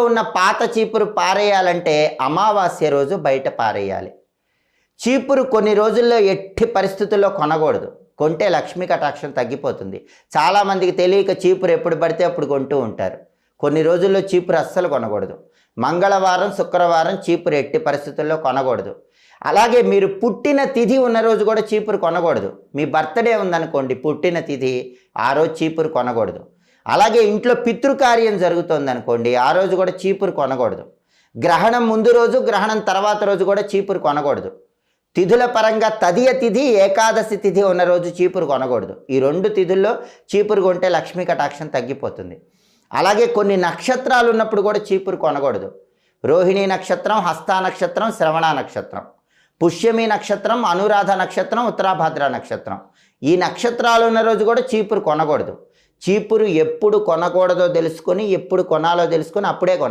ఉన్న పాత చీపురు పారేయాలంటే అమావాస్య రోజు బయట పారేయాలి. చీపురు కొన్ని రోజుల్లో ఎట్టి పరిస్థితుల్లో కొనకూడదు. కొంటే లక్ష్మీ కటాక్షం తగ్గిపోతుంది. చాలామందికి తెలియక చీపురు ఎప్పుడు పడితే అప్పుడు కొంటూ ఉంటారు. కొన్ని రోజుల్లో చీపురు అస్సలు కొనకూడదు. మంగళవారం, శుక్రవారం చీపురు ఎట్టి పరిస్థితుల్లో కొనకూడదు. అలాగే మీరు పుట్టిన తిథి ఉన్న రోజు కూడా చీపురు కొనకూడదు. మీ బర్త్డే ఉందనుకోండి, పుట్టిన తిథి, ఆ రోజు చీపురు కొనకూడదు. అలాగే ఇంట్లో పితృకార్యం జరుగుతుంది అనుకోండి, ఆ రోజు కూడా చీపురు కొనకూడదు. గ్రహణం ముందు రోజు, గ్రహణం తర్వాత రోజు కూడా చీపురు కొనకూడదు. తిథుల పరంగా తదియ తిథి, ఏకాదశి తిథి ఉన్న రోజు చీపురు కొనకూడదు. ఈ 2 తిథుల్లో చీపురు కొంటే లక్ష్మీ కటాక్షం తగ్గిపోతుంది. అలాగే కొన్ని నక్షత్రాలు ఉన్నప్పుడు కూడా చీపురు కొనకూడదు. రోహిణీ నక్షత్రం, హస్తా నక్షత్రం, శ్రవణ నక్షత్రం, పుష్యమి నక్షత్రం, అనురాధ నక్షత్రం, ఉత్తరాభాద్ర నక్షత్రం, ఈ నక్షత్రాలు ఉన్న రోజు కూడా చీపురు కొనకూడదు. చీపురు ఎప్పుడు కొనకూడదో తెలుసుకొని, ఎప్పుడు కొనాలో తెలుసుకొని అప్పుడే కొనాలి.